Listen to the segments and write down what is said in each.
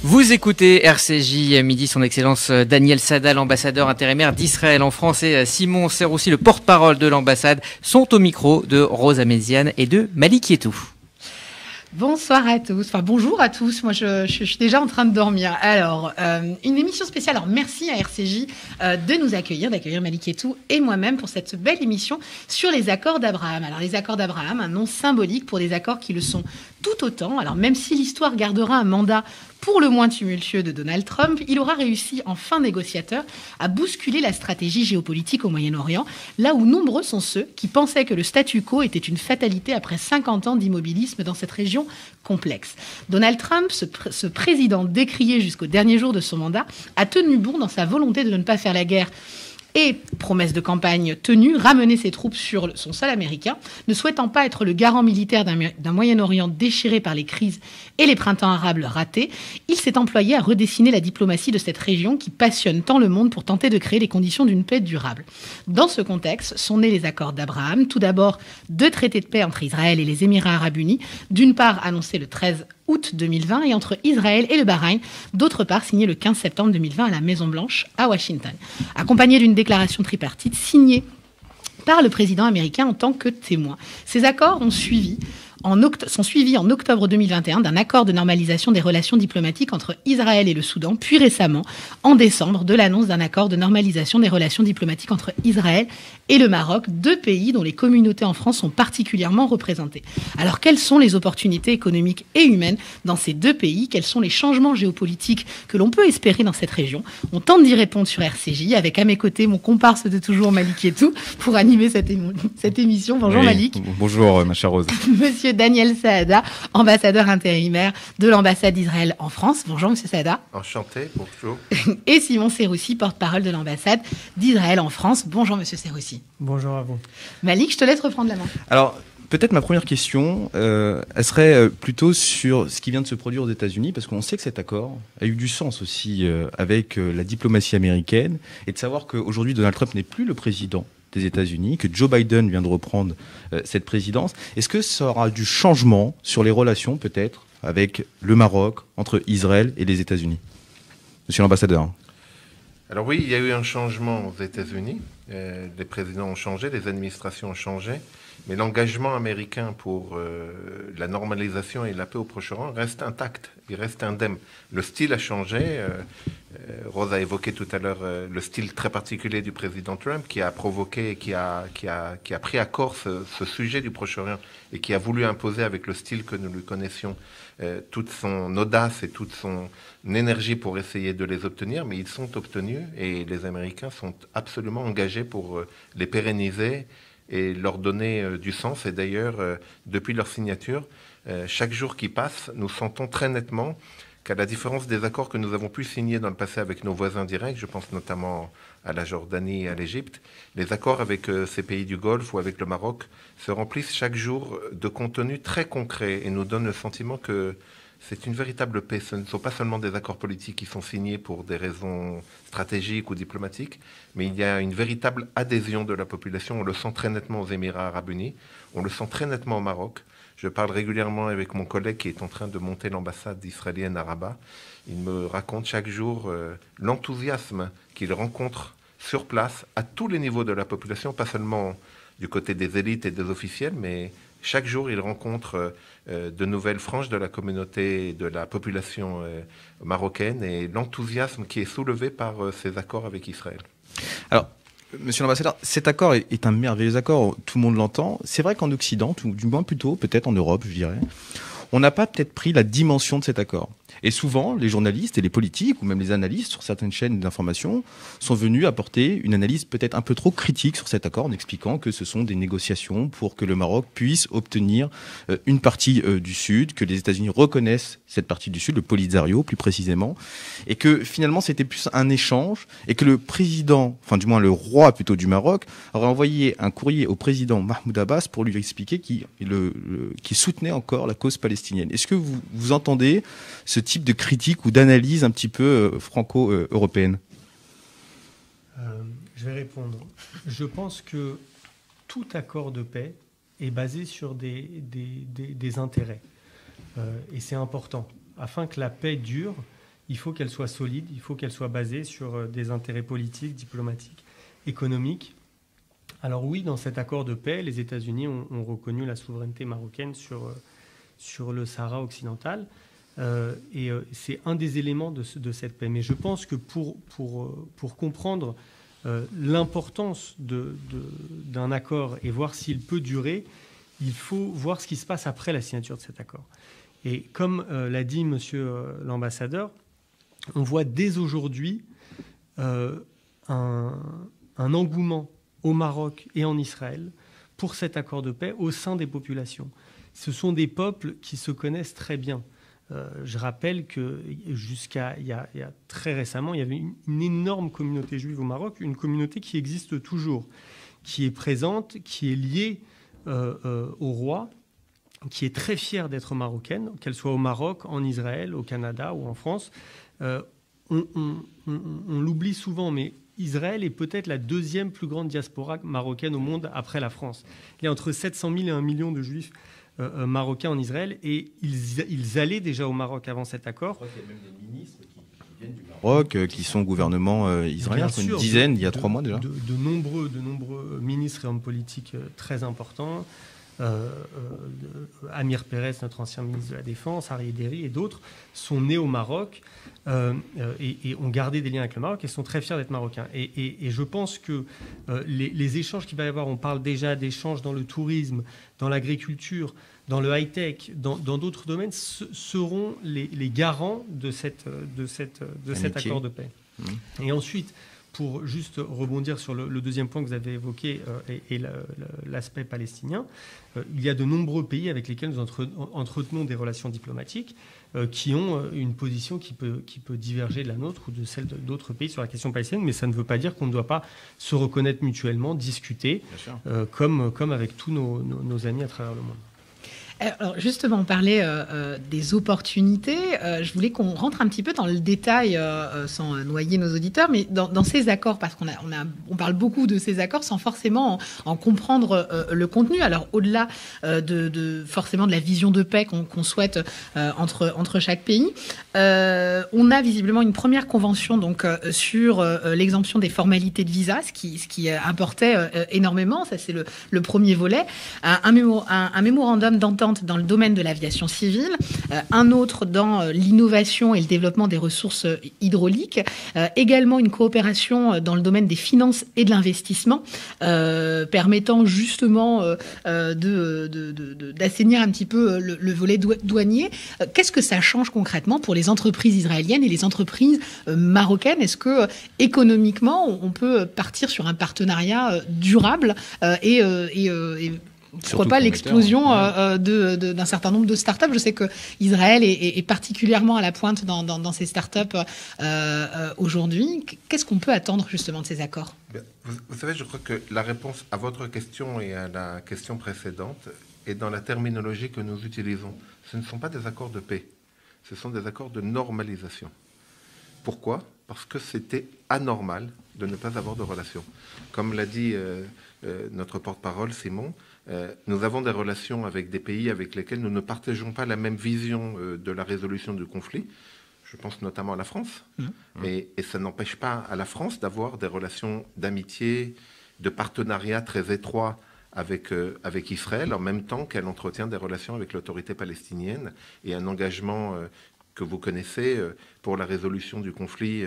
Vous écoutez RCJ Midi, son excellence Daniel Saada, l'ambassadeur intérimaire d'Israël en France, et Simon Serroussi, le porte-parole de l'ambassade, sont au micro de Rosa Méziane et de Malik Yetou. Bonsoir à tous, enfin bonjour à tous, moi je suis déjà en train de dormir. Alors, une émission spéciale, alors merci à RCJ de nous d'accueillir Malik Yetou et moi-même pour cette belle émission sur les accords d'Abraham. Alors les accords d'Abraham, un nom symbolique pour des accords qui le sont tout autant. Alors même si l'histoire gardera un mandat pour le moins tumultueux de Donald Trump, il aura réussi en fin négociateur à bousculer la stratégie géopolitique au Moyen-Orient, là où nombreux sont ceux qui pensaient que le statu quo était une fatalité après 50 ans d'immobilisme dans cette région complexe. Donald Trump, ce président décrié jusqu'au dernier jour de son mandat, a tenu bon dans sa volonté de ne pas faire la guerre et, promesse de campagne tenue, ramener ses troupes sur son sol américain, ne souhaitant pas être le garant militaire d'un Moyen-Orient déchiré par les crises et les printemps arabes ratés, il s'est employé à redessiner la diplomatie de cette région qui passionne tant le monde pour tenter de créer les conditions d'une paix durable. Dans ce contexte sont nés les accords d'Abraham, tout d'abord 2 traités de paix entre Israël et les Émirats arabes unis, d'une part annoncés le 13 août 2020 et entre Israël et le Bahreïn, d'autre part signé le 15 septembre 2020 à la Maison-Blanche à Washington, accompagné d'une déclaration tripartite signée par le président américain en tant que témoin. Ces accords sont suivis en octobre 2021 d'un accord de normalisation des relations diplomatiques entre Israël et le Soudan, puis récemment, en décembre, de l'annonce d'un accord de normalisation des relations diplomatiques entre Israël et le Maroc, 2 pays dont les communautés en France sont particulièrement représentées. Alors, quelles sont les opportunités économiques et humaines dans ces 2 pays? Quels sont les changements géopolitiques que l'on peut espérer dans cette région? On tente d'y répondre sur RCJ, avec à mes côtés mon comparse de toujours, Malik Yetou, pour animer cette émission. Bonjour, oui, Malik. Bonjour, ma chère Rose. Monsieur Daniel Saada, ambassadeur intérimaire de l'ambassade d'Israël en France. Bonjour, monsieur Saada. Enchanté, bonjour. Et Simon Serroussi, porte-parole de l'ambassade d'Israël en France. Bonjour, monsieur Serroussi. Bonjour à vous. Malik, je te laisse reprendre la main. Alors, peut-être ma première question, elle serait plutôt sur ce qui vient de se produire aux États-Unis, parce qu'on sait que cet accord a eu du sens aussi avec la diplomatie américaine, et de savoir qu'aujourd'hui, Donald Trump n'est plus le président des États-Unis, que Joe Biden vient de reprendre cette présidence. Est-ce que ça aura du changement sur les relations, peut-être, avec le Maroc, entre Israël et les États-Unis? Monsieur l'ambassadeur. Alors oui, il y a eu un changement aux États-Unis. Les présidents ont changé, les administrations ont changé, mais l'engagement américain pour la normalisation et la paix au Proche-Orient reste intact, il reste indemne. Le style a changé. Rose a évoqué tout à l'heure le style très particulier du président Trump qui a provoqué, qui a pris à corps ce sujet du Proche-Orient et qui a voulu imposer avec le style que nous lui connaissions toute son audace et toute son énergie pour essayer de les obtenir, mais ils sont obtenus et les Américains sont absolument engagés pour les pérenniser et leur donner du sens. Et d'ailleurs, depuis leur signature, chaque jour qui passe, nous sentons très nettement qu'à la différence des accords que nous avons pu signer dans le passé avec nos voisins directs, je pense notamment à la Jordanie et à l'Égypte, les accords avec ces pays du Golfe ou avec le Maroc se remplissent chaque jour de contenu très concret et nous donnent le sentiment que c'est une véritable paix. Ce ne sont pas seulement des accords politiques qui sont signés pour des raisons stratégiques ou diplomatiques, mais il y a une véritable adhésion de la population. On le sent très nettement aux Émirats arabes unis, on le sent très nettement au Maroc. Je parle régulièrement avec mon collègue qui est en train de monter l'ambassade israélienne à Rabat. Il me raconte chaque jour l'enthousiasme qu'il rencontre sur place à tous les niveaux de la population, pas seulement du côté des élites et des officiels, mais chaque jour il rencontre de nouvelles franges de la communauté, de la population marocaine et l'enthousiasme qui est soulevé par ces accords avec Israël. Alors, monsieur l'ambassadeur, cet accord est un merveilleux accord, tout le monde l'entend. C'est vrai qu'en Occident, ou du moins plutôt, peut-être en Europe, je dirais, on n'a pas peut-être pris la dimension de cet accord. Et souvent, les journalistes et les politiques, ou même les analystes sur certaines chaînes d'information, sont venus apporter une analyse peut-être un peu trop critique sur cet accord, en expliquant que ce sont des négociations pour que le Maroc puisse obtenir une partie du Sud, que les États-Unis reconnaissent cette partie du Sud, le Polisario plus précisément, et que finalement c'était plus un échange, et que le président, enfin du moins le roi plutôt du Maroc, aurait envoyé un courrier au président Mahmoud Abbas pour lui expliquer qu'il soutenait encore la cause palestinienne. Est-ce que vous entendez ce type de critique ou d'analyse un petit peu franco-européenne? Je vais répondre. Je pense que tout accord de paix est basé sur des intérêts. Et c'est important. Afin que la paix dure, il faut qu'elle soit solide, il faut qu'elle soit basée sur des intérêts politiques, diplomatiques, économiques. Alors oui, dans cet accord de paix, les États-Unis ont reconnu la souveraineté marocaine sur le Sahara occidental. C'est un des éléments de cette paix. Mais je pense que pour comprendre l'importance d'un accord et voir s'il peut durer, il faut voir ce qui se passe après la signature de cet accord. Et comme l'a dit monsieur l'ambassadeur, on voit dès aujourd'hui un engouement au Maroc et en Israël pour cet accord de paix au sein des populations. Ce sont des peuples qui se connaissent très bien. Je rappelle que jusqu'à il y a très récemment, il y avait une énorme communauté juive au Maroc, une communauté qui existe toujours, qui est présente, qui est liée au roi, qui est très fière d'être marocaine, qu'elle soit au Maroc, en Israël, au Canada ou en France. On l'oublie souvent, mais Israël est peut-être la deuxième plus grande diaspora marocaine au monde après la France. Il y a entre 700 000 et 1 million de juifs marocains en Israël, et ils allaient déjà au Maroc avant cet accord. Je crois qu'il y a même des ministres qui viennent du Maroc, qui sont au gouvernement israélien, une dizaine, il y a 3 mois déjà. De nombreux ministres et hommes politiques très importants. Amir Pérez, notre ancien ministre de la Défense, Ari Ederi et d'autres sont nés au Maroc et ont gardé des liens avec le Maroc et sont très fiers d'être marocains. Et je pense que les échanges qu'il va y avoir, on parle déjà d'échanges dans le tourisme, dans l'agriculture, dans le high-tech, dans d'autres domaines, seront les garants de cet accord de paix. Et ensuite, pour juste rebondir sur le deuxième point que vous avez évoqué et l'aspect palestinien, il y a de nombreux pays avec lesquels nous entretenons des relations diplomatiques qui ont une position qui peut diverger de la nôtre ou de celle d'autres pays sur la question palestinienne, mais ça ne veut pas dire qu'on ne doit pas se reconnaître mutuellement, discuter, comme avec tous nos amis à travers le monde. Alors justement, on parlait des opportunités. Je voulais qu'on rentre un petit peu dans le détail, sans noyer nos auditeurs, mais dans ces accords, parce on parle beaucoup de ces accords sans forcément en comprendre le contenu. Alors au-delà forcément de la vision de paix qu'on souhaite entre chaque pays, on a visiblement une première convention donc sur l'exemption des formalités de visa, ce qui importait énormément. Ça c'est le premier volet. Un mémorandum d'entente dans le domaine de l'aviation civile, un autre dans l'innovation et le développement des ressources hydrauliques, également une coopération dans le domaine des finances et de l'investissement, permettant justement d'assainir un petit peu le volet douanier. Qu'est-ce que ça change concrètement pour les entreprises israéliennes et les entreprises marocaines? Est-ce que économiquement, on peut partir sur un partenariat durable et pourquoi pas l'explosion d'un certain nombre de startups? Je sais que Israël est particulièrement à la pointe dans ces startups aujourd'hui. Qu'est-ce qu'on peut attendre justement de ces accords? Vous savez, je crois que la réponse à votre question et à la question précédente est dans la terminologie que nous utilisons. Ce ne sont pas des accords de paix, ce sont des accords de normalisation. Pourquoi? Parce que c'était anormal de ne pas avoir de relation. Comme l'a dit notre porte-parole, Simon, nous avons des relations avec des pays avec lesquels nous ne partageons pas la même vision de la résolution du conflit. Je pense notamment à la France. Et ça n'empêche pas à la France d'avoir des relations d'amitié, de partenariat très étroits avec Israël, en même temps qu'elle entretient des relations avec l'autorité palestinienne et un engagement que vous connaissez pour la résolution du conflit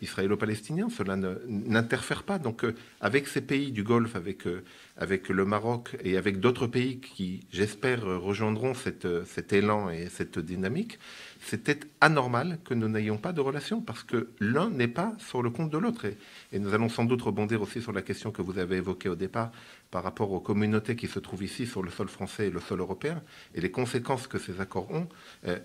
israélo-palestinien. Cela n'interfère pas. Donc avec ces pays du Golfe, avec le Maroc et avec d'autres pays qui, j'espère, rejoindront cet élan et cette dynamique, c'était anormal que nous n'ayons pas de relation parce que l'un n'est pas sur le compte de l'autre. Et nous allons sans doute rebondir aussi sur la question que vous avez évoquée au départ par rapport aux communautés qui se trouvent ici sur le sol français et le sol européen et les conséquences que ces accords ont.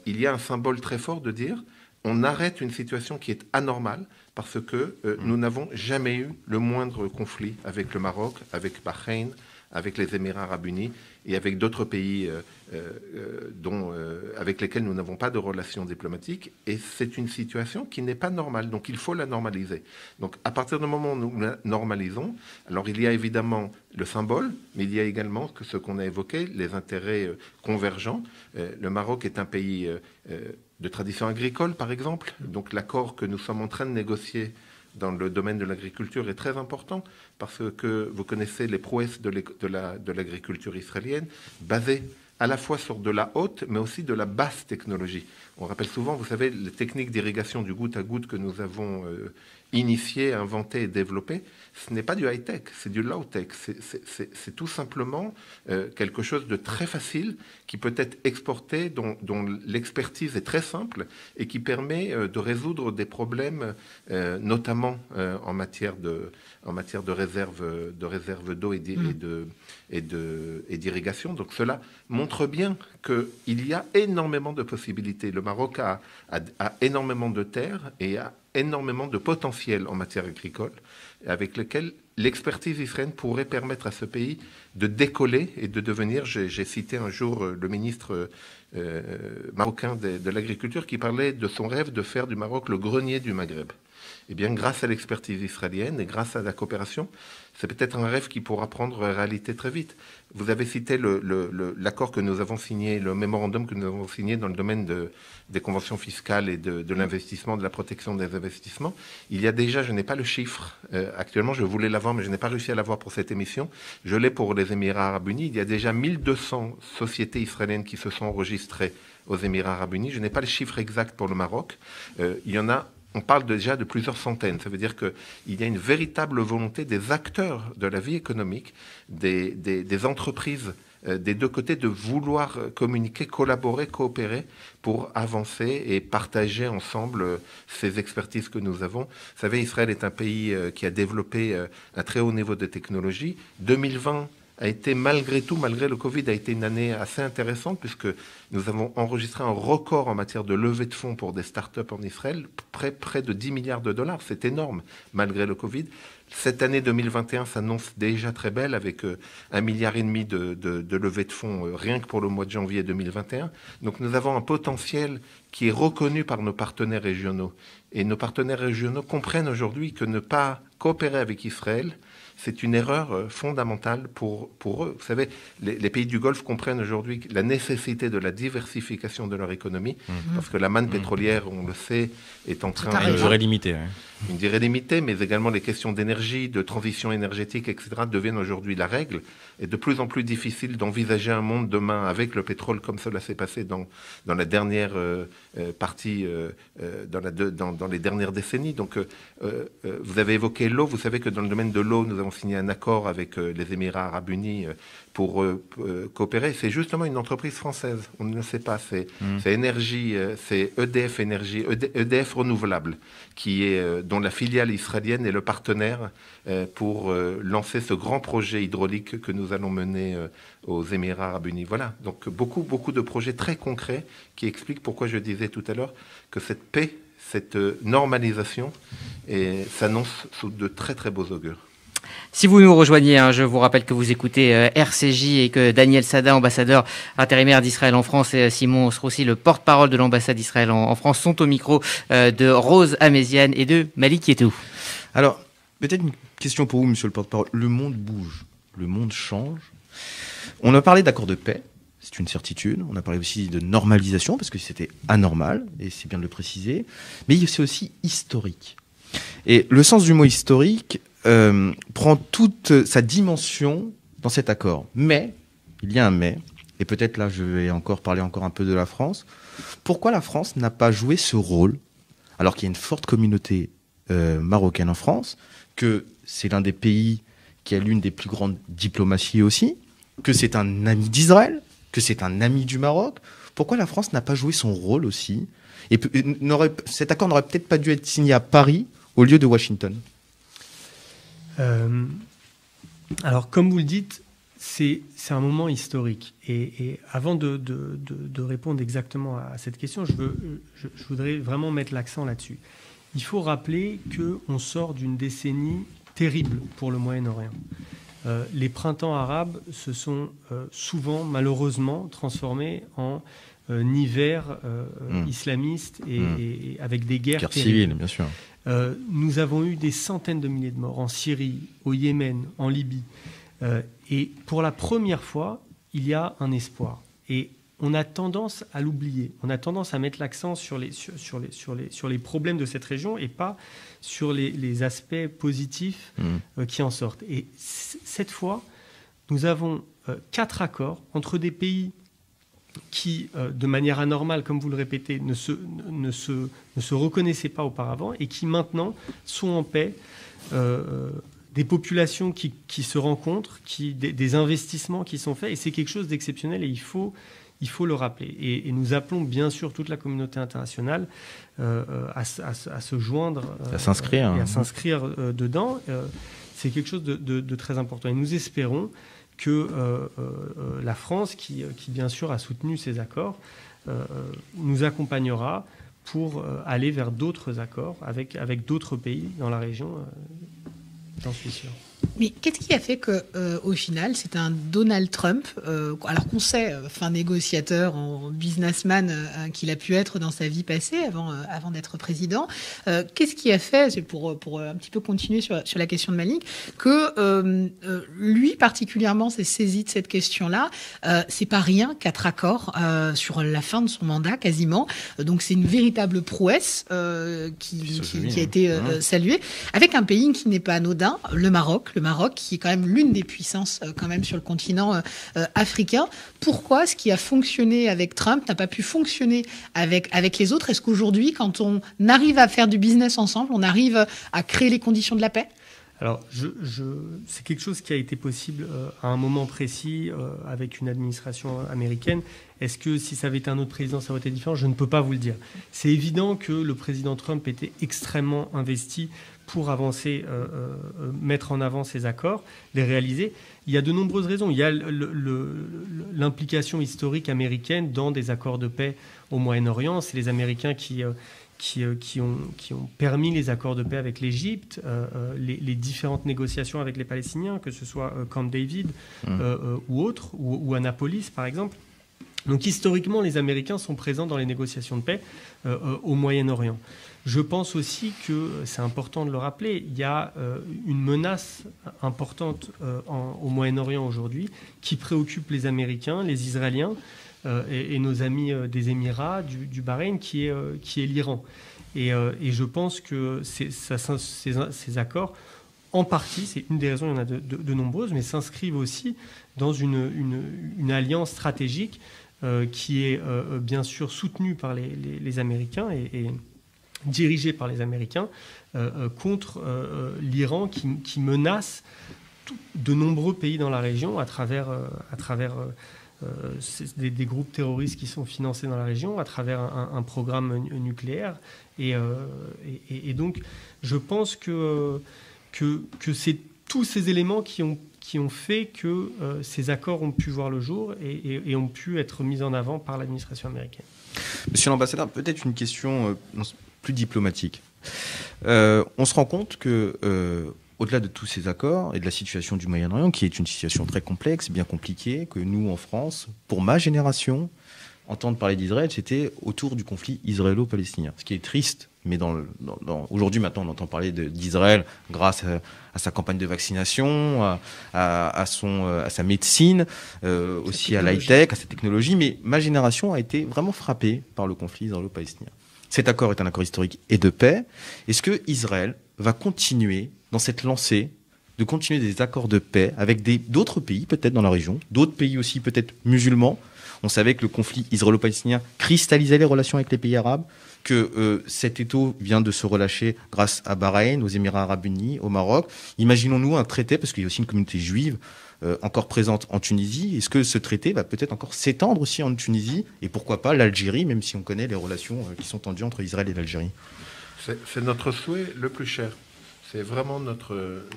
Il y a un symbole très fort de dire on arrête une situation qui est anormale parce que nous n'avons jamais eu le moindre conflit avec le Maroc, avec Bahreïn, avec les Émirats arabes unis et avec d'autres pays avec lesquels nous n'avons pas de relations diplomatiques. Et c'est une situation qui n'est pas normale, donc il faut la normaliser. Donc à partir du moment où nous la normalisons, alors il y a évidemment le symbole, mais il y a également ce qu'on a évoqué, les intérêts convergents. Le Maroc est un pays de tradition agricole, par exemple. Donc l'accord que nous sommes en train de négocier dans le domaine de l'agriculture est très important parce que vous connaissez les prouesses de l'agriculture israélienne, basée à la fois sur de la haute, mais aussi de la basse technologie. On rappelle souvent, vous savez, les techniques d'irrigation du goutte à goutte que nous avons initiées, inventées et développées, ce n'est pas du high-tech, c'est du low-tech. C'est tout simplement quelque chose de très facile qui peut être exporté, dont l'expertise est très simple et qui permet de résoudre des problèmes, notamment en matière de réserve d'eau et d'irrigation. Donc cela montre bien qu'il y a énormément de possibilités. Le Maroc a énormément de terres et a énormément de potentiel en matière agricole, avec lequel l'expertise israélienne pourrait permettre à ce pays de décoller et de devenir, j'ai cité un jour le ministre marocain de l'agriculture qui parlait de son rêve de faire du Maroc le grenier du Maghreb. Eh bien, grâce à l'expertise israélienne et grâce à la coopération, c'est peut-être un rêve qui pourra prendre réalité très vite. Vous avez cité l'accord que nous avons signé, le mémorandum que nous avons signé dans le domaine des conventions fiscales et de l'investissement, de la protection des investissements. Il y a déjà, je n'ai pas le chiffre actuellement, je voulais l'avoir, mais je n'ai pas réussi à l'avoir pour cette émission. Je l'ai pour les Émirats arabes unis. Il y a déjà 1200 sociétés israéliennes qui se sont enregistrées aux Émirats arabes unis. Je n'ai pas le chiffre exact pour le Maroc. Il y en a. On parle déjà de plusieurs centaines. Ça veut dire qu'il y a une véritable volonté des acteurs de la vie économique, des entreprises des deux côtés de vouloir communiquer, collaborer, coopérer pour avancer et partager ensemble ces expertises que nous avons. Vous savez, Israël est un pays qui a développé un très haut niveau de technologie. 2020 a été malgré tout, malgré le Covid, a été une année assez intéressante puisque nous avons enregistré un record en matière de levée de fonds pour des startups en Israël, près de 10 milliards de dollars. C'est énorme malgré le Covid. Cette année 2021 s'annonce déjà très belle avec 1,5 milliard de levée de fonds rien que pour le mois de janvier 2021. Donc nous avons un potentiel qui est reconnu par nos partenaires régionaux. Et nos partenaires régionaux comprennent aujourd'hui que ne pas coopérer avec Israël, c'est une erreur fondamentale pour eux. Vous savez, les pays du Golfe comprennent aujourd'hui la nécessité de la diversification de leur économie, parce que la manne pétrolière, on le sait, est en train... Une durée limitée. Hein. Une durée limitée, mais également les questions d'énergie, de transition énergétique, etc., deviennent aujourd'hui la règle. Et de plus en plus difficile d'envisager un monde demain avec le pétrole, comme cela s'est passé dans la dernière partie, dans les dernières décennies. Donc, vous avez évoqué l'eau. Vous savez que dans le domaine de l'eau, nous avons signé un accord avec les Émirats arabes unis pour coopérer. C'est justement une entreprise française. On ne le sait pas. C'est Énergie, c'est EDF Énergie, EDF Renouvelable, qui est dont la filiale israélienne est le partenaire pour lancer ce grand projet hydraulique que nous allons mener aux Émirats arabes unis. Voilà. Donc beaucoup de projets très concrets qui expliquent pourquoi je disais tout à l'heure que cette paix, cette normalisation s'annonce sous de très très beaux augures. Si vous nous rejoignez, je vous rappelle que vous écoutez RCJ et que Daniel Sada, ambassadeur intérimaire d'Israël en France, et Simon Sroussi, le porte-parole de l'ambassade d'Israël en France, sont au micro de Rose Améziane et de Malik Yetou. Alors, peut-être une question pour vous, monsieur le porte-parole. Le monde bouge, le monde change. On a parlé d'accord de paix, c'est une certitude. On a parlé aussi de normalisation, parce que c'était anormal, et c'est bien de le préciser. Mais c'est aussi historique. Et le sens du mot historique prend toute sa dimension dans cet accord. Mais, il y a un mais, et peut-être là je vais parler encore un peu de la France. Pourquoi la France n'a pas joué ce rôle, alors qu'il y a une forte communauté marocaine en France, que c'est l'un des pays qui a l'une des plus grandes diplomaties aussi, que c'est un ami d'Israël, que c'est un ami du Maroc. Pourquoi la France n'a pas joué son rôle aussi ? Et cet accord n'aurait peut-être pas dû être signé à Paris au lieu de Washington. Alors, comme vous le dites, c'est un moment historique. Et avant de répondre exactement à cette question, je voudrais vraiment mettre l'accent là-dessus. Il faut rappeler qu'on sort d'une décennie terrible pour le Moyen-Orient. Les printemps arabes se sont souvent, malheureusement, transformés en hiver islamiste et avec des guerres civiles, bien sûr. Nous avons eu des centaines de milliers de morts en Syrie, au Yémen, en Libye. Et pour la première fois, il y a un espoir. Et on a tendance à l'oublier. On a tendance à mettre l'accent sur les problèmes de cette région et pas sur les aspects positifs qui en sortent. Et cette fois, nous avons 4 accords entre des pays qui, de manière anormale, comme vous le répétez, ne se reconnaissaient pas auparavant et qui maintenant sont en paix. Des populations qui se rencontrent, des investissements qui sont faits, et c'est quelque chose d'exceptionnel et il faut le rappeler. Et nous appelons bien sûr toute la communauté internationale à se joindre à s'inscrire, et à s'inscrire dedans. C'est quelque chose de très important. Et nous espérons que la France, qui bien sûr a soutenu ces accords, nous accompagnera pour aller vers d'autres accords avec d'autres pays dans la région. J'en suis sûr. Mais qu'est-ce qui a fait que, au final, c'est un Donald Trump, alors qu'on sait, fin négociateur, businessman qu'il a pu être dans sa vie passée avant d'être président, qu'est-ce qui a fait, c'est pour un petit peu continuer sur la question de Malik, que lui particulièrement s'est saisi de cette question-là. C'est pas rien, 4 accords sur la fin de son mandat quasiment. Donc c'est une véritable prouesse qui a été saluée, avec un pays qui n'est pas anodin, le Maroc, qui est quand même l'une des puissances quand même sur le continent africain. Pourquoi ce qui a fonctionné avec Trump n'a pas pu fonctionner avec les autres? Est-ce qu'aujourd'hui, quand on arrive à faire du business ensemble, on arrive à créer les conditions de la paix? Alors, c'est quelque chose qui a été possible à un moment précis avec une administration américaine. Est-ce que si ça avait été un autre président, ça aurait été différent? Je ne peux pas vous le dire. C'est évident que le président Trump était extrêmement investi pour avancer, mettre en avant ces accords, les réaliser. Il y a de nombreuses raisons. Il y a l'implication historique américaine dans des accords de paix au Moyen-Orient. C'est les Américains qui ont permis les accords de paix avec l'Égypte, les différentes négociations avec les Palestiniens, que ce soit Camp David ou autres, ou Annapolis par exemple. Donc historiquement, les Américains sont présents dans les négociations de paix au Moyen-Orient. Je pense aussi que, c'est important de le rappeler, il y a une menace importante au Moyen-Orient aujourd'hui qui préoccupe les Américains, les Israéliens et nos amis des Émirats, du Bahreïn, qui est l'Iran. Et je pense que ces accords, en partie, c'est une des raisons, il y en a de nombreuses, mais s'inscrivent aussi dans une alliance stratégique qui est bien sûr soutenue par les Américains et dirigée par les Américains contre l'Iran qui menace de nombreux pays dans la région à travers des groupes terroristes qui sont financés dans la région, à travers un programme nucléaire. Et donc, je pense que c'est tous ces éléments qui ont fait que ces accords ont pu voir le jour et ont pu être mis en avant par l'administration américaine. Monsieur l'ambassadeur, peut-être une question plus diplomatique. On se rend compte que, au-delà de tous ces accords et de la situation du Moyen-Orient, qui est une situation très complexe, bien compliquée, que nous, en France, pour ma génération, entendre parler d'Israël, c'était autour du conflit israélo-palestinien. Ce qui est triste, mais aujourd'hui, maintenant, on entend parler d'Israël grâce à sa campagne de vaccination, à sa médecine, aussi à l'high-tech, à sa technologie. Mais ma génération a été vraiment frappée par le conflit israélo-palestinien. Cet accord est un accord historique et de paix. Est-ce que Israël va continuer dans cette lancée de continuer des accords de paix avec d'autres pays, peut-être dans la région, d'autres pays aussi peut-être musulmans? On savait que le conflit israélo-palestinien cristallisait les relations avec les pays arabes, que cet étau vient de se relâcher grâce à Bahreïn, aux Émirats arabes unis, au Maroc. Imaginons-nous un traité, parce qu'il y a aussi une communauté juive encore présente en Tunisie. Est-ce que ce traité va peut-être encore s'étendre aussi en Tunisie? Et pourquoi pas l'Algérie, même si on connaît les relations qui sont tendues entre Israël et l'Algérie? C'est notre souhait le plus cher. C'est vraiment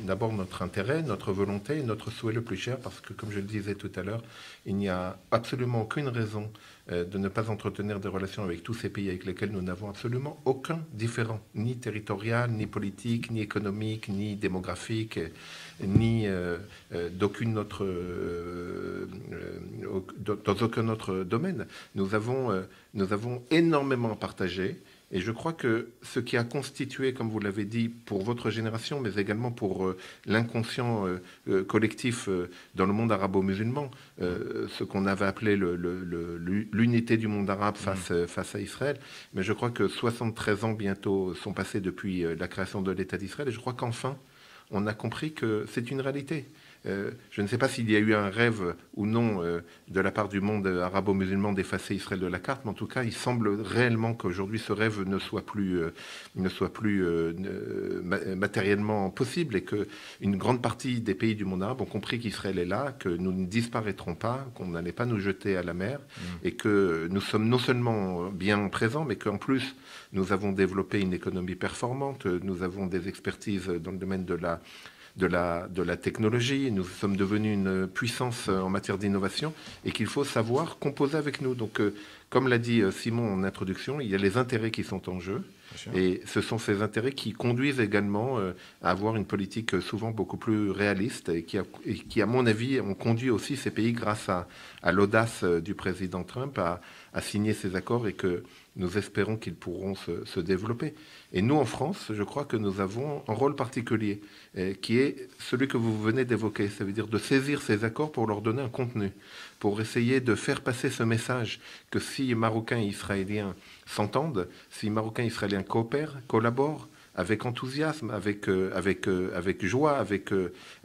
d'abord notre intérêt, notre volonté et notre souhait le plus cher, parce que, comme je le disais tout à l'heure, il n'y a absolument aucune raison de ne pas entretenir des relations avec tous ces pays avec lesquels nous n'avons absolument aucun différent, ni territorial, ni politique, ni économique, ni démographique, ni d'aucune autre, dans aucun autre domaine. Nous avons énormément à partager. Et je crois que ce qui a constitué, comme vous l'avez dit, pour votre génération, mais également pour l'inconscient collectif dans le monde arabo-musulman, ce qu'on avait appelé l'unité du monde arabe face à Israël. Mais je crois que 73 ans bientôt sont passés depuis la création de l'État d'Israël. Et je crois qu'enfin, on a compris que c'est une réalité. Je ne sais pas s'il y a eu un rêve ou non de la part du monde arabo-musulman d'effacer Israël de la carte, mais en tout cas, il semble réellement qu'aujourd'hui ce rêve ne soit plus matériellement possible et qu'une grande partie des pays du monde arabe ont compris qu'Israël est là, que nous ne disparaîtrons pas, qu'on n'allait pas nous jeter à la mer et que nous sommes non seulement bien présents, mais qu'en plus, nous avons développé une économie performante, nous avons des expertises dans le domaine de la technologie, nous sommes devenus une puissance en matière d'innovation et qu'il faut savoir composer avec nous. Donc, comme l'a dit Simon en introduction, il y a les intérêts qui sont en jeu et ce sont ces intérêts qui conduisent également à avoir une politique souvent beaucoup plus réaliste et qui, à mon avis, ont conduit aussi ces pays grâce à l'audace du président Trump à signer ces accords et que nous espérons qu'ils pourront se développer. Et nous, en France, je crois que nous avons un rôle particulier, qui est celui que vous venez d'évoquer. Ça veut dire de saisir ces accords pour leur donner un contenu, pour essayer de faire passer ce message que si Marocains et Israéliens s'entendent, si Marocains et Israéliens coopèrent, collaborent, avec enthousiasme, avec joie,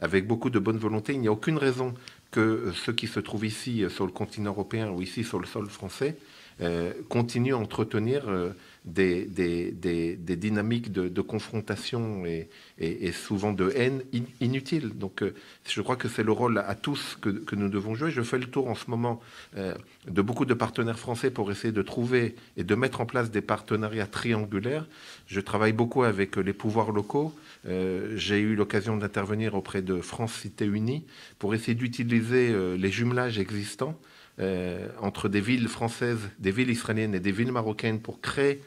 avec beaucoup de bonne volonté, il n'y a aucune raison que ceux qui se trouvent ici sur le continent européen ou ici sur le sol français continuent à entretenir des dynamiques de confrontation et souvent de haine inutiles. Donc je crois que c'est le rôle à tous que nous devons jouer. Je fais le tour en ce moment de beaucoup de partenaires français pour essayer de trouver et de mettre en place des partenariats triangulaires. Je travaille beaucoup avec les pouvoirs locaux. J'ai eu l'occasion d'intervenir auprès de France Cité Unie pour essayer d'utiliser les jumelages existants entre des villes françaises, des villes israéliennes et des villes marocaines pour créer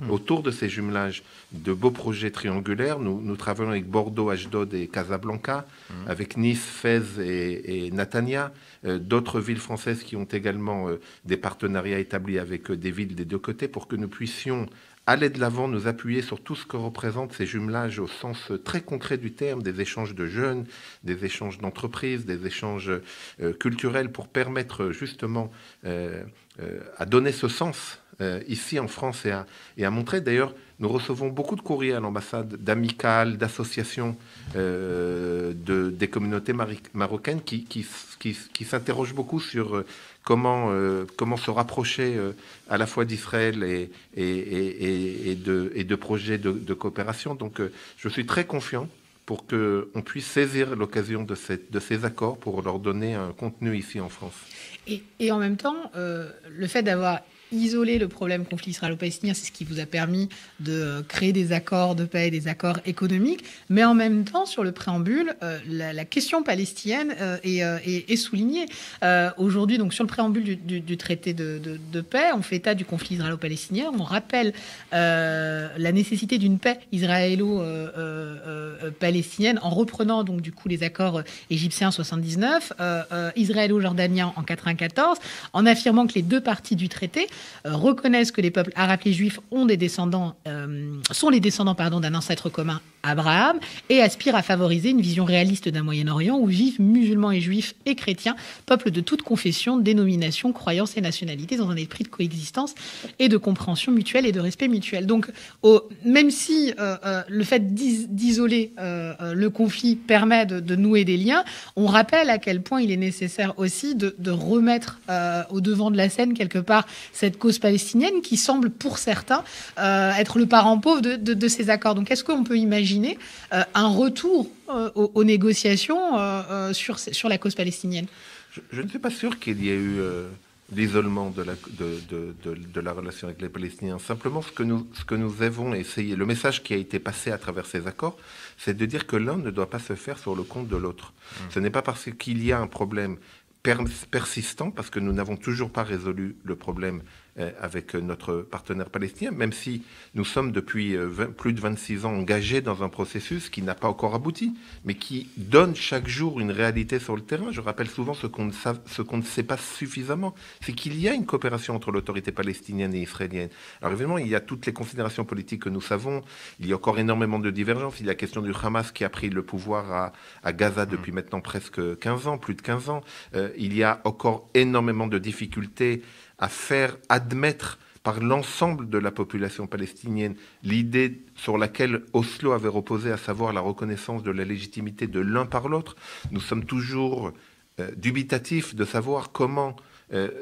autour de ces jumelages de beaux projets triangulaires. Nous travaillons avec Bordeaux, Ashdod et Casablanca, avec Nice, Fès et Natania, d'autres villes françaises qui ont également des partenariats établis avec des villes des deux côtés pour que nous puissions aller de l'avant, nous appuyer sur tout ce que représentent ces jumelages au sens très concret du terme, des échanges de jeunes, des échanges d'entreprises, des échanges culturels pour permettre justement à donner ce sens ici en France et à montrer. D'ailleurs, nous recevons beaucoup de courriers à l'ambassade d'amicales, d'associations des communautés marocaines qui s'interrogent beaucoup sur comment se rapprocher à la fois d'Israël et de projets de coopération. Donc je suis très confiant pour qu'on puisse saisir l'occasion de ces accords pour leur donner un contenu ici en France. Et en même temps, le fait d'avoir isolé le problème conflit israélo-palestinien, c'est ce qui vous a permis de créer des accords de paix, des accords économiques, mais en même temps, sur le préambule, la question palestinienne est soulignée. Aujourd'hui, donc sur le préambule du traité de paix, on fait état du conflit israélo-palestinien, on rappelle la nécessité d'une paix israélo-palestinienne en reprenant donc du coup les accords égyptiens en 79, israélo-jordaniens en 94, en affirmant que les deux parties du traité reconnaissent que les peuples arabes et juifs sont les descendants d'un ancêtre commun, Abraham, et aspirent à favoriser une vision réaliste d'un Moyen-Orient où vivent musulmans et juifs et chrétiens, peuples de toute confession, dénomination, croyance et nationalité, dans un esprit de coexistence et de compréhension mutuelle et de respect mutuel. Donc, même si le fait d'isoler le conflit permet de nouer des liens, on rappelle à quel point il est nécessaire aussi de remettre au devant de la scène quelque part cette cause palestinienne qui semble pour certains être le parent pauvre de ces accords. Donc est-ce qu'on peut imaginer un retour aux négociations sur la cause palestinienne ? Je ne suis pas sûr qu'il y ait eu l'isolement de la relation avec les Palestiniens. Simplement, ce que nous avons essayé, le message qui a été passé à travers ces accords, c'est de dire que l'un ne doit pas se faire sur le compte de l'autre. Ce n'est pas parce qu'il y a un problème persistant, parce que nous n'avons toujours pas résolu le problème avec notre partenaire palestinien, même si nous sommes depuis plus de 26 ans engagés dans un processus qui n'a pas encore abouti, mais qui donne chaque jour une réalité sur le terrain. Je rappelle souvent ce qu'on ne sait pas suffisamment, c'est qu'il y a une coopération entre l'autorité palestinienne et israélienne. Alors évidemment, il y a toutes les considérations politiques que nous savons, il y a encore énormément de divergences, il y a la question du Hamas qui a pris le pouvoir à Gaza depuis maintenant presque 15 ans, plus de 15 ans. Il y a encore énormément de difficultés à faire admettre par l'ensemble de la population palestinienne l'idée sur laquelle Oslo avait reposé, à savoir la reconnaissance de la légitimité de l'un par l'autre. Nous sommes toujours dubitatifs de savoir comment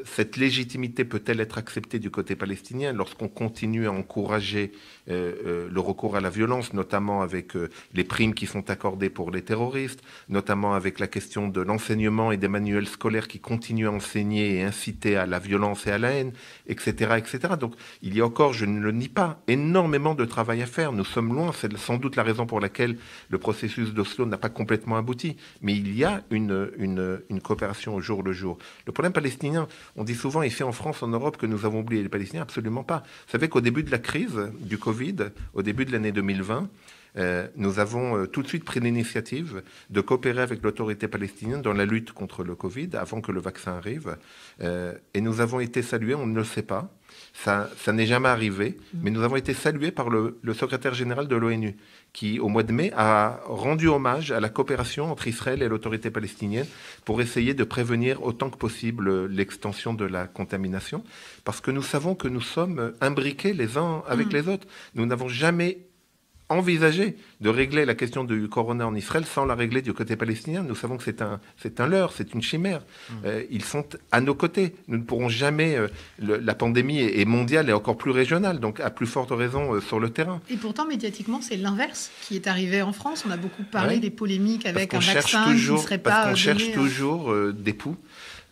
cette légitimité peut-elle être acceptée du côté palestinien lorsqu'on continue à encourager le recours à la violence, notamment avec les primes qui sont accordées pour les terroristes, notamment avec la question de l'enseignement et des manuels scolaires qui continuent à enseigner et inciter à la violence et à la haine, etc., etc. Donc il y a encore, je ne le nie pas, énormément de travail à faire. Nous sommes loin, c'est sans doute la raison pour laquelle le processus d'Oslo n'a pas complètement abouti. Mais il y a une coopération au jour le jour. Le problème palestinien, on dit souvent ici en France, en Europe, que nous avons oublié les Palestiniens. Absolument pas. Vous savez qu'au début de la crise du Covid, au début de l'année 2020, nous avons tout de suite pris l'initiative de coopérer avec l'autorité palestinienne dans la lutte contre le Covid, avant que le vaccin arrive. Et nous avons été salués, on ne le sait pas, ça n'est jamais arrivé, mais nous avons été salués par le secrétaire général de l'ONU, qui, au mois de mai, a rendu hommage à la coopération entre Israël et l'autorité palestinienne pour essayer de prévenir autant que possible l'extension de la contamination, parce que nous savons que nous sommes imbriqués les uns avec les autres. Nous n'avons jamais envisager de régler la question du corona en Israël sans la régler du côté palestinien. Nous savons que c'est un leurre, c'est une chimère. Ils sont à nos côtés. Nous ne pourrons jamais... la pandémie est mondiale et encore plus régionale, donc à plus forte raison sur le terrain. Et pourtant, médiatiquement, c'est l'inverse qui est arrivé en France. On a beaucoup parlé des polémiques avec un vaccin qui ne serait pas parce qu'on cherche toujours des poux.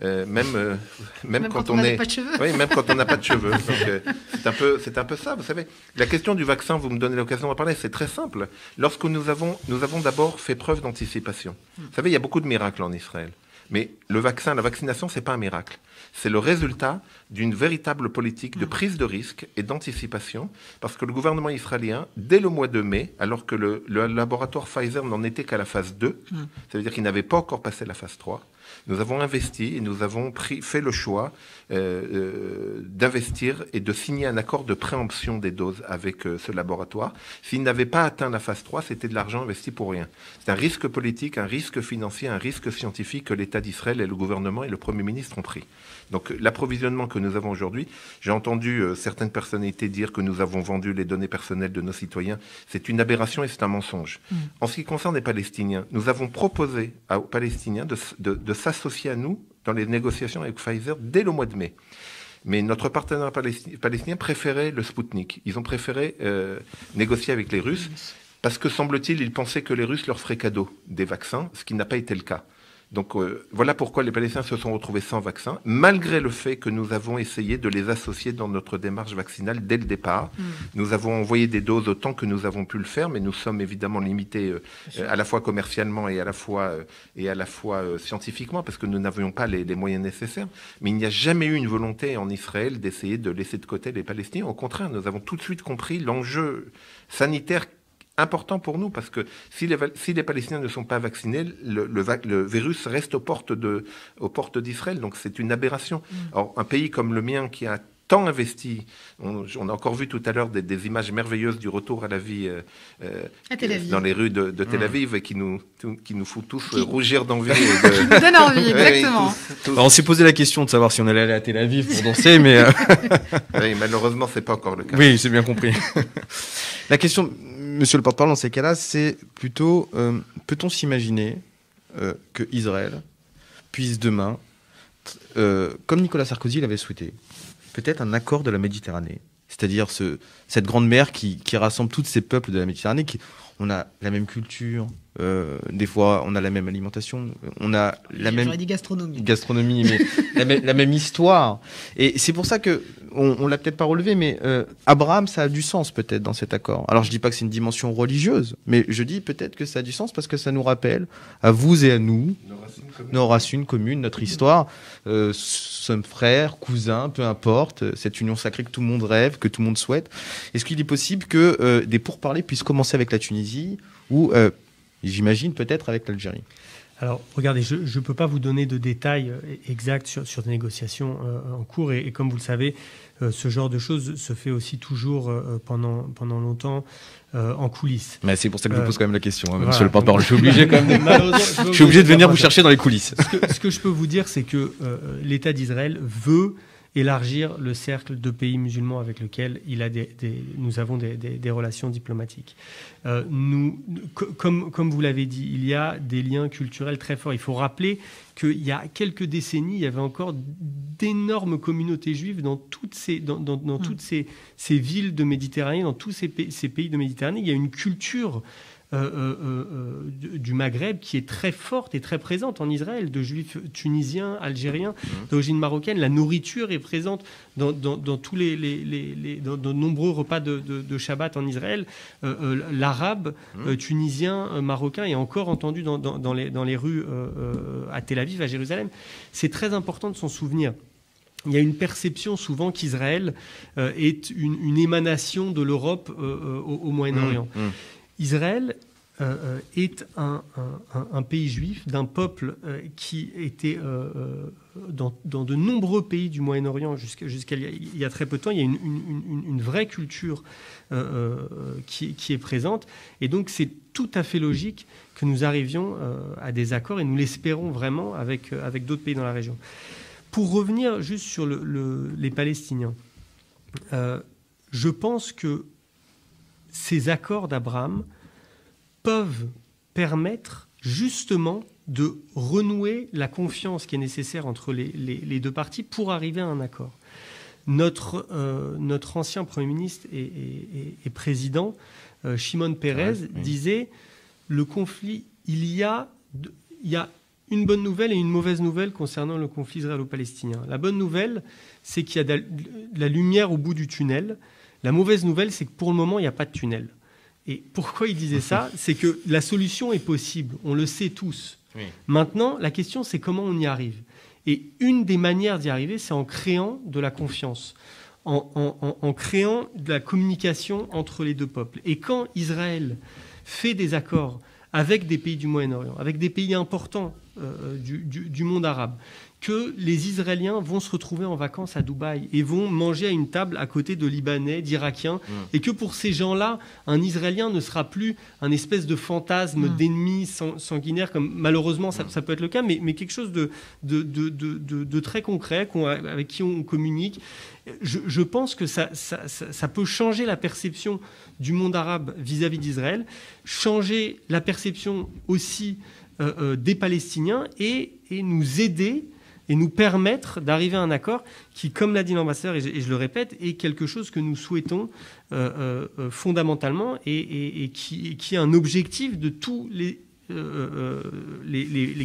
Même quand on n'a pas de cheveux. Oui, même quand on n'a pas de cheveux. Donc, c'est un peu ça. Vous savez, la question du vaccin, vous me donnez l'occasion d'en parler, c'est très simple. Lorsque nous avons d'abord fait preuve d'anticipation. Vous savez, il y a beaucoup de miracles en Israël. Mais le vaccin, la vaccination, c'est pas un miracle. C'est le résultat d'une véritable politique de prise de risque et d'anticipation, parce que le gouvernement israélien, dès le mois de mai, alors que le laboratoire Pfizer n'en était qu'à la phase 2, ça veut dire qu'il n'avait pas encore passé la phase 3, nous avons investi et nous avons fait le choix d'investir et de signer un accord de préemption des doses avec ce laboratoire. S'il n'avait pas atteint la phase 3, c'était de l'argent investi pour rien. C'est un risque politique, un risque financier, un risque scientifique que l'État d'Israël et le gouvernement et le Premier ministre ont pris. Donc l'approvisionnement que nous avons aujourd'hui, j'ai entendu certaines personnalités dire que nous avons vendu les données personnelles de nos citoyens. C'est une aberration et c'est un mensonge. En ce qui concerne les Palestiniens, nous avons proposé aux Palestiniens de s'associer à nous dans les négociations avec Pfizer dès le mois de mai. Mais notre partenaire palestinien préférait le Sputnik. Ils ont préféré négocier avec les Russes parce que, semble-t-il, ils pensaient que les Russes leur feraient cadeau des vaccins, ce qui n'a pas été le cas. Donc voilà pourquoi les Palestiniens se sont retrouvés sans vaccin, malgré le fait que nous avons essayé de les associer dans notre démarche vaccinale dès le départ. Nous avons envoyé des doses autant que nous avons pu le faire, mais nous sommes évidemment limités à la fois commercialement et à la fois scientifiquement, parce que nous n'avions pas les moyens nécessaires. Mais il n'y a jamais eu une volonté en Israël d'essayer de laisser de côté les Palestiniens. Au contraire, nous avons tout de suite compris l'enjeu sanitaire important pour nous, parce que si les Palestiniens ne sont pas vaccinés, le virus reste aux portes d'Israël. Donc c'est une aberration. Or, un pays comme le mien qui a tant investi, on a encore vu tout à l'heure des images merveilleuses du retour à la vie dans les rues de Tel Aviv, et qui nous fout tous rougir d'envie. Qui nous donne envie, exactement. Alors, on s'est posé la question de savoir si on allait aller à Tel Aviv pour danser, mais... Oui, malheureusement, c'est pas encore le cas. Oui, c'est bien compris. La question, monsieur le porte-parole, dans ces cas-là, c'est plutôt, peut-on s'imaginer que Israël puisse demain, comme Nicolas Sarkozy l'avait souhaité, peut-être un accord de la Méditerranée, c'est-à-dire cette grande mer qui rassemble tous ces peuples de la Méditerranée, on a la même culture, Des fois, on a la même alimentation, on a la même J'aurais dit gastronomie. mais la même histoire. Et c'est pour ça que on l'a peut-être pas relevé, mais Abraham, ça a du sens peut-être dans cet accord. Alors je dis pas que c'est une dimension religieuse, mais je dis peut-être que ça a du sens parce que ça nous rappelle à vous et à nous nos racines communes, notre histoire. Sommes frères, cousins, peu importe, cette union sacrée que tout le monde rêve, que tout le monde souhaite. Est-ce qu'il est possible que des pourparlers puissent commencer avec la Tunisie ou j'imagine peut-être avec l'Algérie? Alors, regardez, je ne peux pas vous donner de détails exacts sur des négociations en cours. Et comme vous le savez, ce genre de choses se fait aussi toujours pendant longtemps en coulisses. Mais c'est pour ça que je vous pose quand même la question, hein, voilà, monsieur le porte-parole. Je suis obligé quand même je suis obligé de venir vous chercher dans les coulisses. Ce que je peux vous dire, c'est que l'État d'Israël veut élargir le cercle de pays musulmans avec lesquels nous avons des relations diplomatiques. Comme vous l'avez dit, il y a des liens culturels très forts. Il faut rappeler qu'il y a quelques décennies, il y avait encore d'énormes communautés juives dans toutes ces villes de Méditerranée, dans tous ces pays de Méditerranée. Il y a une culture du Maghreb qui est très forte et très présente en Israël, de juifs tunisiens, algériens, d'origine marocaine. La nourriture est présente dans tous dans de nombreux repas de Shabbat en Israël. L'arabe tunisien, marocain est encore entendu dans les rues à Tel Aviv, à Jérusalem. C'est très important de s'en souvenir. Il y a une perception souvent qu'Israël est une émanation de l'Europe au Moyen-Orient. Israël est un pays juif d'un peuple qui était dans de nombreux pays du Moyen-Orient jusqu'à il y a très peu de temps. Il y a une vraie culture qui est présente. Et donc, c'est tout à fait logique que nous arrivions à des accords, et nous l'espérons vraiment avec d'autres pays dans la région. Pour revenir juste sur les Palestiniens, je pense que ces accords d'Abraham peuvent permettre justement de renouer la confiance qui est nécessaire entre les deux parties pour arriver à un accord. Notre ancien Premier ministre et président, Shimon Peres, disait le conflit, il y a une bonne nouvelle et une mauvaise nouvelle concernant le conflit israélo-palestinien. La bonne nouvelle, c'est qu'il y a de la lumière au bout du tunnel. La mauvaise nouvelle, c'est que pour le moment, il n'y a pas de tunnel. Et pourquoi il disait ça? C'est que la solution est possible, on le sait tous. Oui. Maintenant, la question, c'est comment on y arrive. Et une des manières d'y arriver, c'est en créant de la confiance, en créant de la communication entre les deux peuples. Et quand Israël fait des accords avec des pays du Moyen-Orient, avec des pays importants du monde arabe, que les Israéliens vont se retrouver en vacances à Dubaï et vont manger à une table à côté de Libanais, d'Irakiens, et que pour ces gens-là, un Israélien ne sera plus un espèce de fantasme d'ennemi sanguinaire, comme malheureusement ça peut être le cas, mais quelque chose de très concret avec qui on communique. Je pense que ça peut changer la perception du monde arabe vis-à-vis d'Israël, changer la perception aussi des Palestiniens et nous aider et nous permettre d'arriver à un accord qui, comme l'a dit l'ambassadeur, et je le répète, est quelque chose que nous souhaitons fondamentalement et qui est un objectif de tous les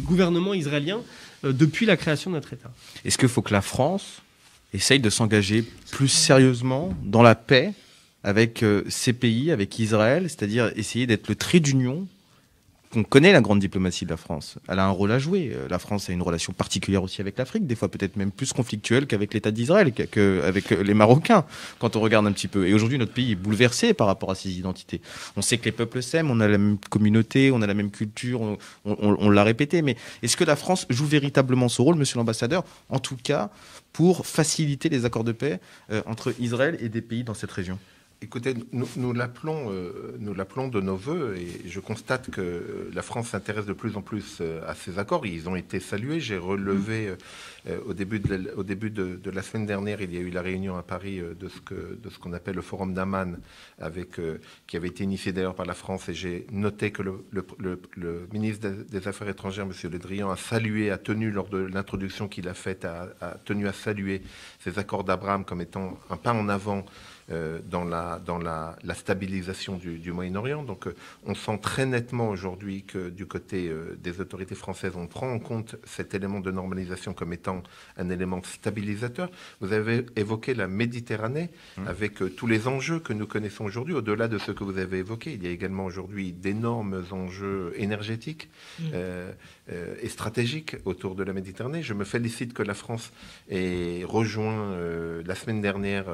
gouvernements israéliens depuis la création de notre État. Est-ce qu'il faut que la France essaye de s'engager plus sérieusement dans la paix avec ces pays, avec Israël, c'est-à-dire essayer d'être le trait d'union? On connaît la grande diplomatie de la France. Elle a un rôle à jouer. La France a une relation particulière aussi avec l'Afrique, des fois peut-être même plus conflictuelle qu'avec l'État d'Israël, qu'avec les Marocains, quand on regarde un petit peu. Et aujourd'hui, notre pays est bouleversé par rapport à ses identités. On sait que les peuples s'aiment, on a la même communauté, on a la même culture, on l'a répété. Mais est-ce que la France joue véritablement ce rôle, monsieur l'ambassadeur, en tout cas pour faciliter les accords de paix entre Israël et des pays dans cette région? Écoutez, nous l'appelons de nos voeux, et je constate que la France s'intéresse de plus en plus à ces accords. Ils ont été salués. J'ai relevé au début de la semaine dernière, il y a eu la réunion à Paris de ce qu'on appelle le Forum d'Amman, qui avait été initié d'ailleurs par la France, et j'ai noté que le ministre des Affaires étrangères, M. Le Drian, a tenu lors de l'introduction qu'il a faite, a tenu à saluer ces accords d'Abraham comme étant un pas en avant dans la stabilisation du Moyen-Orient. Donc on sent très nettement aujourd'hui que du côté des autorités françaises, on prend en compte cet élément de normalisation comme étant un élément stabilisateur. Vous avez évoqué la Méditerranée avec tous les enjeux que nous connaissons aujourd'hui. Au-delà de ce que vous avez évoqué, il y a également aujourd'hui d'énormes enjeux énergétiques et stratégiques autour de la Méditerranée. Je me félicite que la France ait rejoint la semaine dernière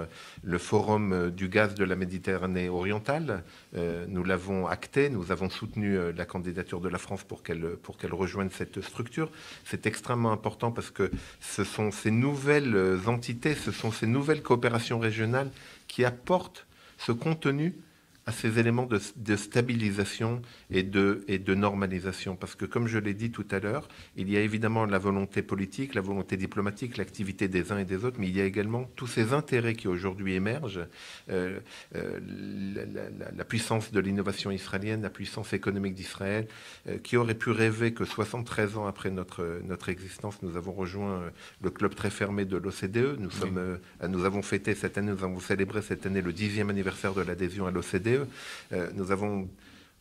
le forum du gaz de la Méditerranée orientale. Nous l'avons acté, nous avons soutenu la candidature de la France pour qu'elle rejoigne cette structure. C'est extrêmement important parce que ce sont ces nouvelles entités, ce sont ces nouvelles coopérations régionales qui apportent ce contenu à ces éléments de stabilisation et de normalisation. Parce que, comme je l'ai dit tout à l'heure, il y a évidemment la volonté politique, la volonté diplomatique, l'activité des uns et des autres, mais il y a également tous ces intérêts qui aujourd'hui émergent, la puissance de l'innovation israélienne, la puissance économique d'Israël, qui aurait pu rêver que 73 ans après notre existence, nous avons rejoint le club très fermé de l'OCDE. Nous avons fêté cette année, nous avons célébré cette année le 10e anniversaire de l'adhésion à l'OCDE. Nous avons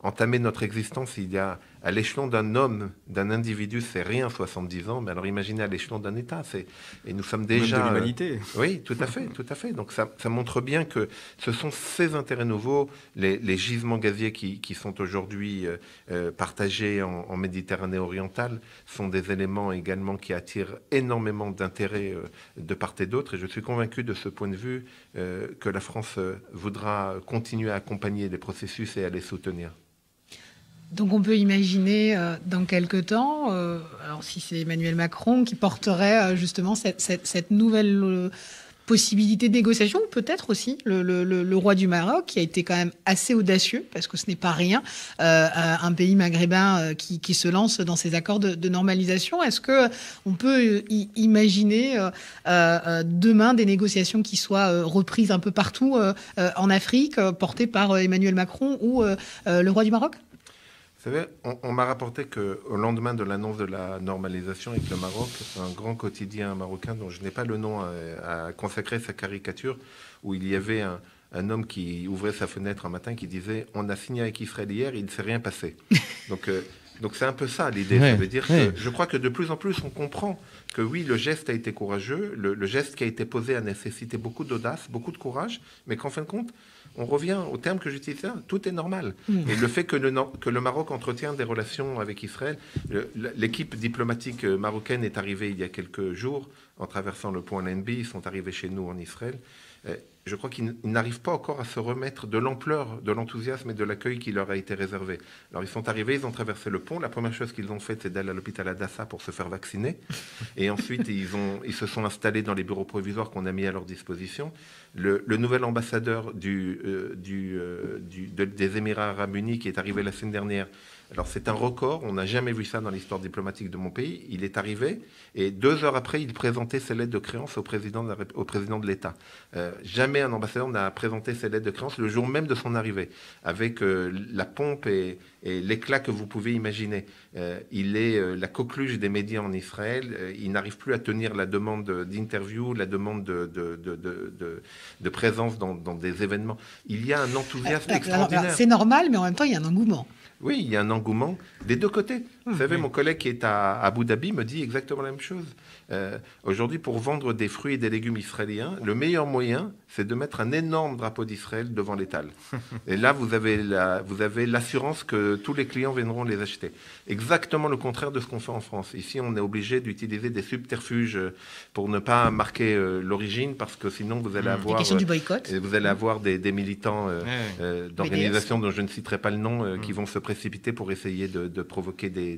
entamé notre existence il y a, à l'échelon d'un homme, d'un individu, c'est rien 70 ans, mais alors imaginez à l'échelon d'un État, et nous sommes déjà... Même de l'humanité. Oui, tout à fait, tout à fait. Donc ça montre bien que ce sont ces intérêts nouveaux, les gisements gaziers qui sont aujourd'hui partagés en Méditerranée orientale, sont des éléments également qui attirent énormément d'intérêt de part et d'autre, et je suis convaincu de ce point de vue que la France voudra continuer à accompagner les processus et à les soutenir. Donc on peut imaginer dans quelques temps, alors si c'est Emmanuel Macron qui porterait justement cette nouvelle possibilité de négociation, ou peut-être aussi le roi du Maroc, qui a été quand même assez audacieux, parce que ce n'est pas rien, un pays maghrébin qui se lance dans ces accords de normalisation. Est-ce qu'on peut imaginer demain des négociations qui soient reprises un peu partout en Afrique, portées par Emmanuel Macron ou le roi du Maroc ? Vous savez, on m'a rapporté qu'au lendemain de l'annonce de la normalisation avec le Maroc, un grand quotidien marocain dont je n'ai pas le nom a consacré sa caricature, où il y avait un homme qui ouvrait sa fenêtre un matin qui disait « On a signé avec Israël hier, il ne s'est rien passé ». Donc c'est un peu ça l'idée. Ça veut dire que je crois que de plus en plus on comprend que oui, le geste a été courageux, le geste qui a été posé a nécessité beaucoup d'audace, beaucoup de courage, mais qu'en fin de compte, on revient au terme que j'utilise là, tout est normal. Et le fait que le Maroc entretient des relations avec Israël, l'équipe diplomatique marocaine est arrivée il y a quelques jours en traversant le pont Allenby, ils sont arrivés chez nous en Israël. Je crois qu'ils n'arrivent pas encore à se remettre de l'ampleur, de l'enthousiasme et de l'accueil qui leur a été réservé. Alors ils sont arrivés, ils ont traversé le pont. La première chose qu'ils ont faite, c'est d'aller à l'hôpital Adassa pour se faire vacciner. Et ensuite, ils se sont installés dans les bureaux provisoires qu'on a mis à leur disposition. Le nouvel ambassadeur des Émirats Arabes Unis, qui est arrivé la semaine dernière, alors c'est un record, on n'a jamais vu ça dans l'histoire diplomatique de mon pays. Il est arrivé et 2 heures après, il présentait ses lettres de créance au président de l'État. Jamais un ambassadeur n'a présenté ses lettres de créance le jour même de son arrivée, avec la pompe et l'éclat que vous pouvez imaginer. Il est la coqueluche des médias en Israël. Il n'arrive plus à tenir la demande d'interview, la demande de présence dans des événements. Il y a un enthousiasme extraordinaire. C'est normal, mais en même temps, il y a un engouement. Oui, il y a un engouement des deux côtés. Vous savez, mon collègue qui est à Abu Dhabi me dit exactement la même chose. Aujourd'hui, pour vendre des fruits et des légumes israéliens, le meilleur moyen, c'est de mettre un énorme drapeau d'Israël devant l'étal. Et là, vous avez l'assurance que tous les clients viendront les acheter. Exactement le contraire de ce qu'on fait en France. Ici, on est obligé d'utiliser des subterfuges pour ne pas marquer l'origine, parce que sinon, vous allez avoir... du boycott. Vous allez avoir des militants d'organisations dont je ne citerai pas le nom qui vont se précipiter pour essayer de provoquer des...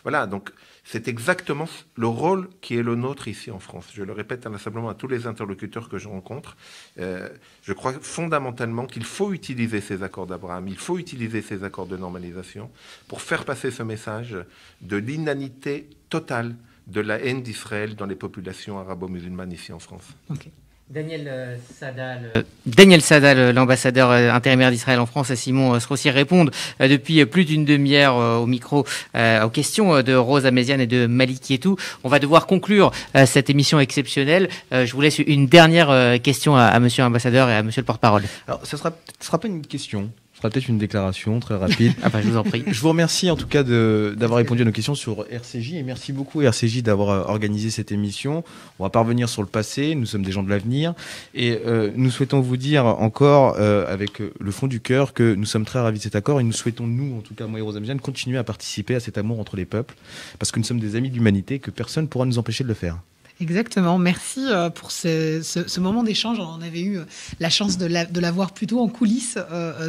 Voilà, donc c'est exactement le rôle qui est le nôtre ici en France. Je le répète inlassablement à tous les interlocuteurs que je rencontre. Je crois fondamentalement qu'il faut utiliser ces accords d'Abraham, il faut utiliser ces accords de normalisation pour faire passer ce message de l'inanité totale de la haine d'Israël dans les populations arabo-musulmanes ici en France. Okay. Daniel Sadal, l'ambassadeur intérimaire d'Israël en France, et Simon Straussier répondent depuis plus d'une demi-heure au micro aux questions de Rose Améziane et de Malik Yetou. On va devoir conclure cette émission exceptionnelle. Je vous laisse une dernière question à monsieur l'ambassadeur et à monsieur le porte-parole. Alors, ce sera pas une question. Ce sera peut-être une déclaration très rapide. Ah bah, je vous en prie. Je vous remercie en tout cas d'avoir répondu à nos questions sur RCJ et merci beaucoup RCJ d'avoir organisé cette émission. On va pas revenir sur le passé, nous sommes des gens de l'avenir et nous souhaitons vous dire encore avec le fond du cœur que nous sommes très ravis de cet accord et nous souhaitons, nous en tout cas moi et Rose Améziane, continuer à participer à cet amour entre les peuples parce que nous sommes des amis de l'humanité et que personne ne pourra nous empêcher de le faire. Exactement. Merci pour ce moment d'échange. On avait eu la chance de l'avoir plutôt en coulisses,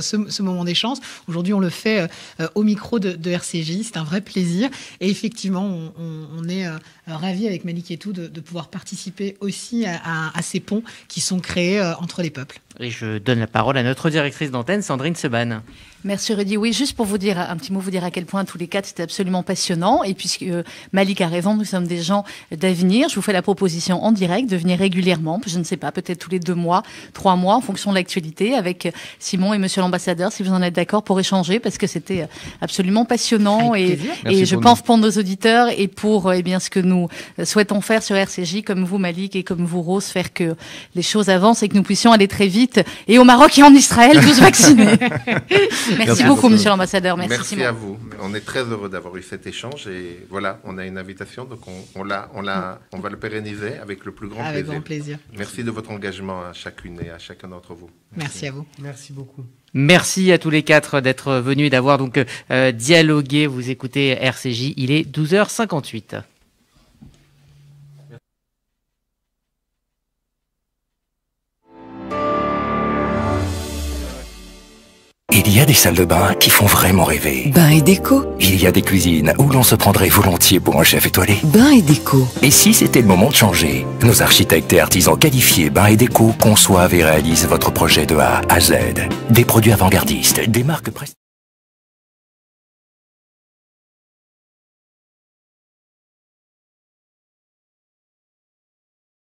ce moment d'échange. Aujourd'hui, on le fait au micro de RCJ. C'est un vrai plaisir. Et effectivement, on est ravis avec Malik Yetou de pouvoir participer aussi à ces ponts qui sont créés entre les peuples. Et je donne la parole à notre directrice d'antenne, Sandrine Seban. Merci Rudy. Oui, juste pour vous dire un petit mot, vous dire à quel point tous les quatre c'était absolument passionnant. Et puisque Malik a raison, nous sommes des gens d'avenir. Je vous fais la proposition en direct de venir régulièrement, je ne sais pas, peut-être tous les 2 mois, 3 mois, en fonction de l'actualité, avec Simon et Monsieur l'ambassadeur, si vous en êtes d'accord, pour échanger, parce que c'était absolument passionnant. Et je pense pour nos auditeurs et pour bien ce que nous souhaitons faire sur RCJ, comme vous Malik et comme vous Rose, faire que les choses avancent et que nous puissions aller très vite. Et au Maroc et en Israël, tous vaccinés. Merci beaucoup, monsieur l'ambassadeur. Merci Simon. À vous. On est très heureux d'avoir eu cet échange et voilà, on a une invitation, donc on va le pérenniser avec le plus grand plaisir. Avec grand plaisir. Merci de votre engagement à chacune et à chacun d'entre vous. Merci à vous. Merci beaucoup. Merci à tous les 4 d'être venus et d'avoir donc dialogué. Vous écoutez RCJ, il est 12h58. Il y a des salles de bain qui font vraiment rêver. Bain et déco. Il y a des cuisines où l'on se prendrait volontiers pour un chef étoilé. Bain et déco. Et si c'était le moment de changer? Nos architectes et artisans qualifiés Bain et Déco conçoivent et réalisent votre projet de A à Z. Des produits avant-gardistes, des marques prestigieuses.